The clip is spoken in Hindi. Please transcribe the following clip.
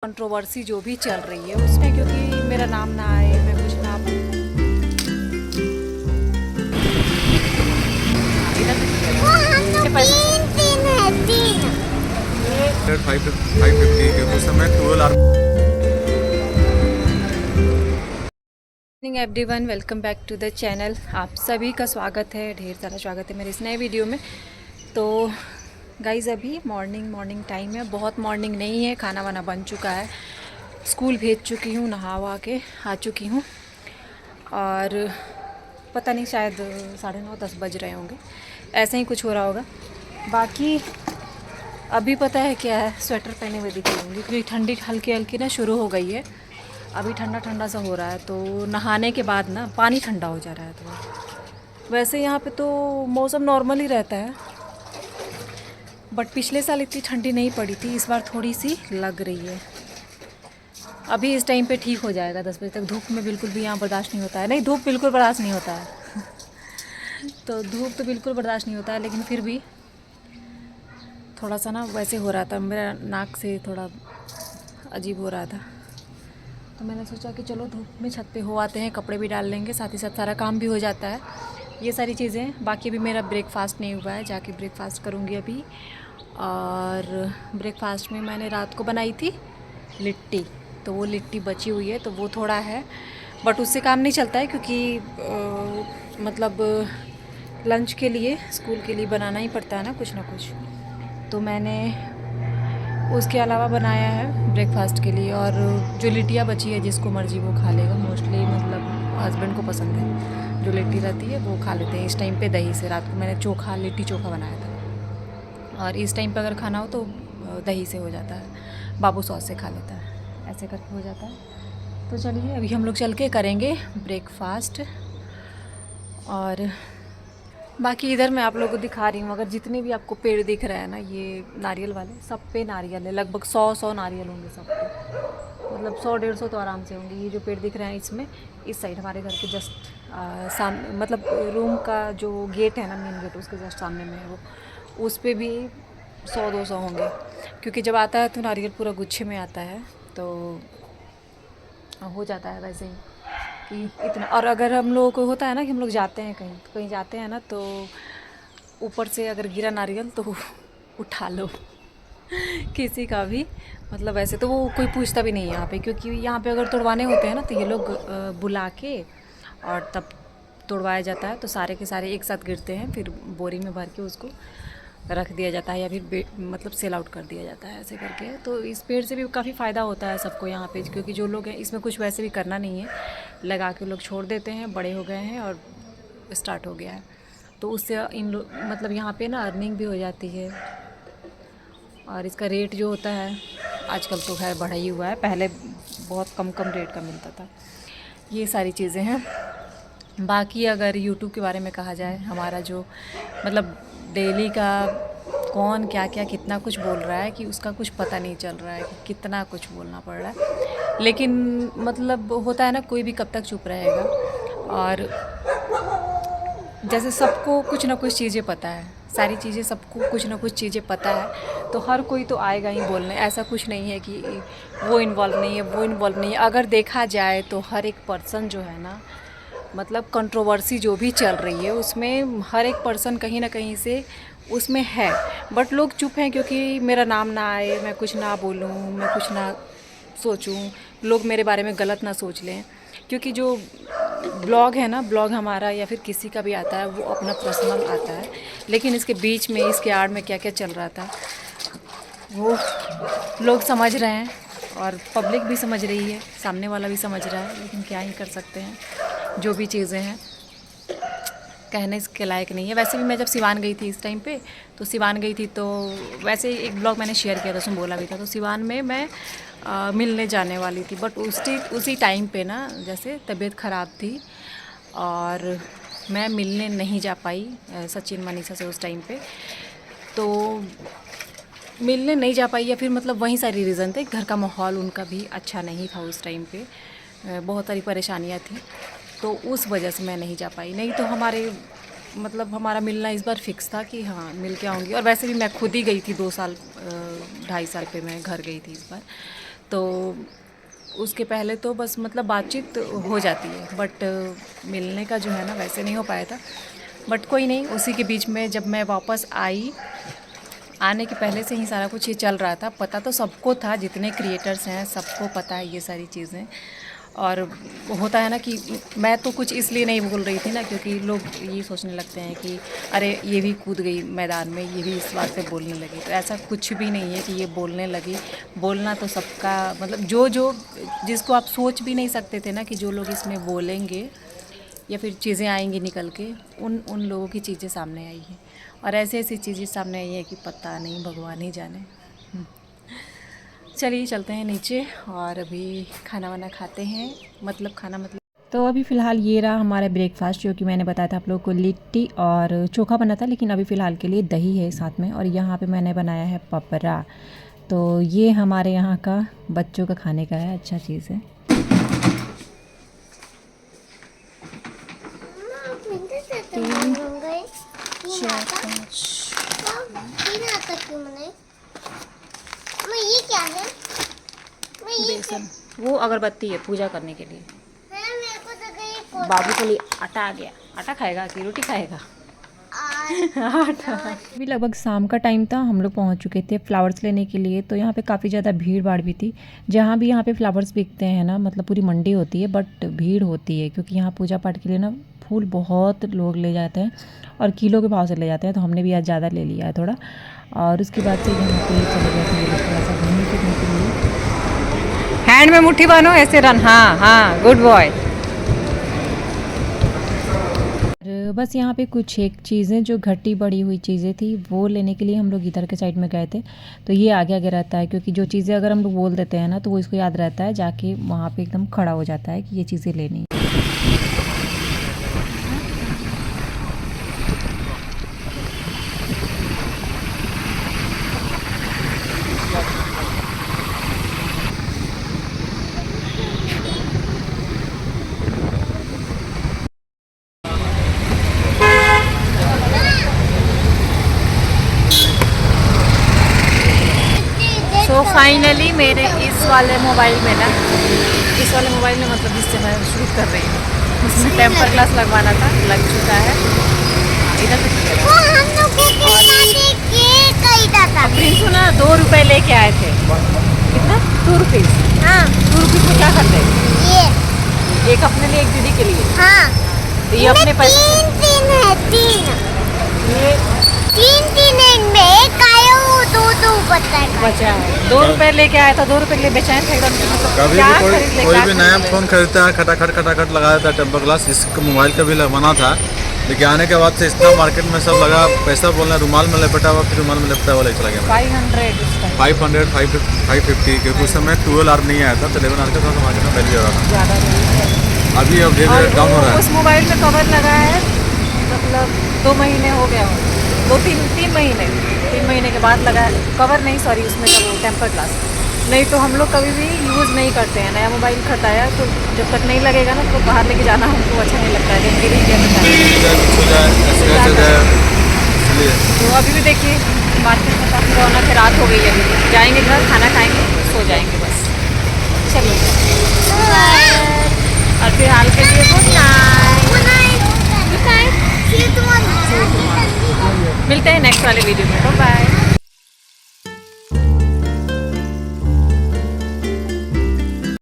कंट्रोवर्सी जो भी चल रही है उसमें, क्योंकि मेरा नाम ना आए, मैं कुछ ना इधर 550 के उस समय 12 everyone, welcome back to the channel. आप सभी का स्वागत है, ढेर सारा स्वागत है मेरे इस नए वीडियो में। तो गाइज़ अभी मॉर्निंग टाइम है, बहुत मॉर्निंग नहीं है, खाना वाना बन चुका है, स्कूल भेज चुकी हूँ, नहा वहा के आ चुकी हूँ और पता नहीं शायद 9:30-10 बज रहे होंगे, ऐसे ही कुछ हो रहा होगा। बाकी अभी पता है क्या है, स्वेटर पहने हुए दिख रही होंगी क्योंकि ठंडी हल्की हल्की ना शुरू हो गई है। अभी ठंडा ठंडा सा हो रहा है, तो नहाने के बाद ना पानी ठंडा हो जा रहा है थोड़ा। वैसे यहाँ पे तो मौसम नॉर्मल ही रहता है, बट पिछले साल इतनी ठंडी नहीं पड़ी थी, इस बार थोड़ी सी लग रही है। अभी इस टाइम पे ठीक हो जाएगा 10 बजे तक। धूप में बिल्कुल भी यहाँ बर्दाश्त नहीं होता है, नहीं धूप बिल्कुल बर्दाश्त नहीं होता है तो धूप तो बिल्कुल बर्दाश्त नहीं होता है, लेकिन फिर भी थोड़ा सा ना वैसे हो रहा था, मेरा नाक से थोड़ा अजीब हो रहा था, तो मैंने सोचा कि चलो धूप में छत पे हो आते हैं, कपड़े भी डाल लेंगे, साथ ही साथ सारा काम भी हो जाता है, ये सारी चीज़ें। बाकी अभी मेरा ब्रेकफास्ट नहीं हुआ है, जाके ब्रेकफास्ट करूँगी अभी। और ब्रेकफास्ट में मैंने रात को बनाई थी लिट्टी, तो वो लिट्टी बची हुई है, तो वो थोड़ा है, बट उससे काम नहीं चलता है क्योंकि मतलब लंच के लिए, स्कूल के लिए बनाना ही पड़ता है ना कुछ ना कुछ। तो मैंने उसके अलावा बनाया है ब्रेकफास्ट के लिए, और जो लिट्टियाँ बची है जिसको मर्ज़ी वो खा लेगा, मोस्टली मतलब हस्बैंड को पसंद है जो लिट्टी रहती है वो खा लेते हैं इस टाइम पे दही से। रात को मैंने चोखा, लिट्टी चोखा बनाया था, और इस टाइम पे अगर खाना हो तो दही से हो जाता है, बाबू सॉस से खा लेता है, ऐसे करके हो जाता है। तो चलिए अभी हम लोग चल के करेंगे ब्रेकफास्ट। और बाकी इधर मैं आप लोगों को दिखा रही हूँ, अगर जितने भी आपको पेड़ दिख रहे हैं ना, ये नारियल वाले, सब पे नारियल है, लगभग 100 नारियल होंगे सब पे, मतलब 100-150 तो आराम से होंगे। ये जो पेड़ दिख रहे हैं इसमें, इस साइड हमारे घर के जस्ट सामने, मतलब रूम का जो गेट है ना, मेन गेट, उसके जस्ट सामने में है वो, उस पर भी 100-200 होंगे, क्योंकि जब आता है तो नारियल पूरा गुच्छे में आता है, तो हो जाता है वैसे ही कि इतना। और अगर हम लोग को होता है ना कि हम लोग जाते हैं कहीं, तो कहीं जाते हैं ना, तो ऊपर से अगर गिरा नारियल तो उठा लो किसी का भी, मतलब वैसे तो वो कोई पूछता भी नहीं है यहाँ पे, क्योंकि यहाँ पे अगर तोड़वाने होते हैं ना तो ये लोग बुला के और तब तोड़वाया जाता है, तो सारे के सारे एक साथ गिरते हैं, फिर बोरी में भर के उसको रख दिया जाता है, या फिर मतलब सेल आउट कर दिया जाता है, ऐसे करके। तो इस पेड़ से भी काफ़ी फ़ायदा होता है सबको यहाँ पे, क्योंकि जो लोग हैं इसमें कुछ वैसे भी करना नहीं है, लगा के लोग छोड़ देते हैं, बड़े हो गए हैं और स्टार्ट हो गया है, तो उससे इन लोग मतलब यहाँ पे ना अर्निंग भी हो जाती है। और इसका रेट जो होता है आजकल तो खैर बढ़ा ही हुआ है, पहले बहुत कम रेट का मिलता था। ये सारी चीज़ें हैं। बाकी अगर यूट्यूब के बारे में कहा जाए, हमारा जो मतलब डेली का कौन क्या क्या कितना कुछ बोल रहा है कि उसका कुछ पता नहीं चल रहा है कि कितना कुछ बोलना पड़ रहा है, लेकिन मतलब होता है ना, कोई भी कब तक चुप रहेगा। और जैसे सबको कुछ ना कुछ चीज़ें पता है, सारी चीज़ें सबको कुछ ना कुछ चीज़ें पता है, तो हर कोई तो आएगा ही बोलने, ऐसा कुछ नहीं है कि वो इन्वॉल्व नहीं है, वो इन्वॉल्व नहीं है। अगर देखा जाए तो हर एक पर्सन जो है ना, मतलब कंट्रोवर्सी जो भी चल रही है उसमें हर एक पर्सन कहीं ना कहीं से उसमें है, बट लोग चुप हैं क्योंकि मेरा नाम ना आए, मैं कुछ ना बोलूँ, मैं कुछ ना सोचूं, लोग मेरे बारे में गलत ना सोच लें। क्योंकि जो ब्लॉग है ना, ब्लॉग हमारा या फिर किसी का भी आता है वो अपना पर्सनल आता है, लेकिन इसके बीच में, इसके आड़ में क्या क्या चल रहा था वो लोग समझ रहे हैं, और पब्लिक भी समझ रही है, सामने वाला भी समझ रहा है, लेकिन क्या ही कर सकते हैं, जो भी चीज़ें हैं कहने के लायक नहीं है। वैसे भी मैं जब सिवान गई थी इस टाइम पे, तो सिवान गई थी तो वैसे एक ब्लॉग मैंने शेयर किया था, उसमें बोला भी था, तो सिवान में मैं मिलने जाने वाली थी, बट उसी टाइम पे ना जैसे तबीयत ख़राब थी और मैं मिलने नहीं जा पाई सचिन मनीषा से उस टाइम पे, तो मिलने नहीं जा पाई, या फिर मतलब वहीं सारी रीज़न थे, घर का माहौल उनका भी अच्छा नहीं था उस टाइम पे, बहुत सारी परेशानियाँ थी, तो उस वजह से मैं नहीं जा पाई। नहीं तो हमारे मतलब हमारा मिलना इस बार फिक्स था कि हाँ मिल के आऊँगी। और वैसे भी मैं खुद ही गई थी 2 साल 2.5 साल पे मैं घर गई थी इस बार, तो उसके पहले तो बस मतलब बातचीत हो जाती है, बट मिलने का जो है ना वैसे नहीं हो पाया था। बट कोई नहीं, उसी के बीच में जब मैं वापस आई, आने के पहले से ही सारा कुछ ये चल रहा था। पता तो सबको था, जितने क्रिएटर्स हैं सबको पता है ये सारी चीज़ें। और होता है ना कि मैं तो कुछ इसलिए नहीं बोल रही थी ना, क्योंकि लोग ये सोचने लगते हैं कि अरे ये भी कूद गई मैदान में, ये भी इस बात पे बोलने लगी। तो ऐसा कुछ भी नहीं है कि ये बोलने लगी। बोलना तो सबका मतलब जो जिसको आप सोच भी नहीं सकते थे ना कि जो लोग इसमें बोलेंगे या फिर चीज़ें आएंगी निकल के, उन लोगों की चीज़ें सामने आई हैं। और ऐसी ऐसी चीज़ें सामने आई है कि पता नहीं, भगवान ही जाने। चलिए चलते हैं नीचे और अभी खाना वाना खाते हैं, मतलब खाना मतलब। तो अभी फ़िलहाल ये रहा हमारा ब्रेकफास्ट, जो कि मैंने बताया था आप लोगों को, लिट्टी और चोखा बना था, लेकिन अभी फ़िलहाल के लिए दही है साथ में। और यहाँ पे मैंने बनाया है पपरा। तो ये हमारे यहाँ का बच्चों का खाने का है, अच्छा चीज़ है। ये क्या है? बेसन, वो अगरबत्ती है पूजा करने के लिए। मेरे को तो कहीं बाबू के लिए आटा आ गया। आटा खाएगा कि रोटी खाएगा? आटा। अभी लगभग शाम का टाइम था, हम लोग पहुंच चुके थे फ्लावर्स लेने के लिए। तो यहाँ पे काफ़ी ज़्यादा भीड़ भाड़ भी थी। जहाँ भी यहाँ पे फ्लावर्स बिकते हैं ना, मतलब पूरी मंडी होती है, बट भीड़ होती है क्योंकि यहाँ पूजा पाठ के लिए ना फूल बहुत लोग ले जाते हैं और किलो के भाव से ले जाते हैं। तो हमने भी आज ज़्यादा ले लिया है थोड़ा। और उसके बाद से यहाँ पे चले गए थे थोड़ा सा घूमने फिरने के लिए। हैंड में मुट्ठी बांधो, ऐसे रन। हाँ हाँ, गुड बॉय। बस यहाँ पे कुछ एक चीज़ें जो घटी बढ़ी हुई चीज़ें थी वो लेने के लिए हम लोग इधर के साइड में गए थे। तो ये आगे आगे रहता है, क्योंकि जो चीज़ें अगर हम लोग बोल देते हैं ना तो वो इसको याद रहता है, जाके वहाँ पे एकदम खड़ा हो जाता है कि ये चीज़ें लेनी है। तो फाइनली मेरे इस वाले मोबाइल में ना, इस वाले मोबाइल में मतलब जिससे मैं शूट कर रही हूँ, उसमें टेम्पर ग्लास लगवाना था, लग चुका है। इधर से वो हम लोग को कितना देके कईदा था। प्रिंसू ना 2 रुपए लेके आए थे। कितना? 2 रुपीज़। हाँ 2 रुपीज़ में क्या करते हैं? ये एक अपने लिए, एक दीदी के लिए। हाँ तो ये अपने पैसे तीन तीन है, तीन ये तीन इनमें एक आया, वो दो बचा है। बचा है। 2 रुपए लेके आया था, 2 रुपए के लिए बेचैन थे एकदम। मतलब कभी क्या भी खरीद ले, कोई क्या भी खरीद नया ले। फ़ोन खरीदता है, खटाखट लगा देता है टेम्पर ग्लास। इसका मोबाइल का भी लगवाना था, लेकिन आने के बाद से इतना मार्केट में सब लगा पैसा बोलना, रुमाल में लपेटा हुआ, फिर रुमाल में लपेटा हुआ ले चला गया। 500 उस टाइम 500, 550, क्योंकि उस समय 12 आर नहीं आया था, तो 11 आर का थोड़ा मार्केट में वैल्यू ज़्यादा था। ज़्यादा नहीं है। अभी अब धीरे और धीरे डाउन हो रहा उस है। मोबाइल में कवर लगा है, मतलब 2 महीने हो गया हो, 2-3 महीने, 3 महीने के बाद लगा है कवर। नहीं सॉरी, उसमें का वो टेम्पर ग्लास। नहीं तो हम लोग कभी भी यूज़ नहीं करते हैं। नया मोबाइल खरीदाया तो जब तक नहीं लगेगा ना तो बाहर लेके जाना हमको अच्छा नहीं लगता है, कहीं गिर गया तो इसलिए तो अभी भी देखिए मार्केट में काफ़ी रौनक है। रात हो गई है, अभी जाएंगे घर, खाना खाएंगे, सो जाएंगे बस। चलिए, और फिलहाल के लिए गुड नाइट। मिलते हैं नेक्स्ट वाले वीडियो में। Bye bye.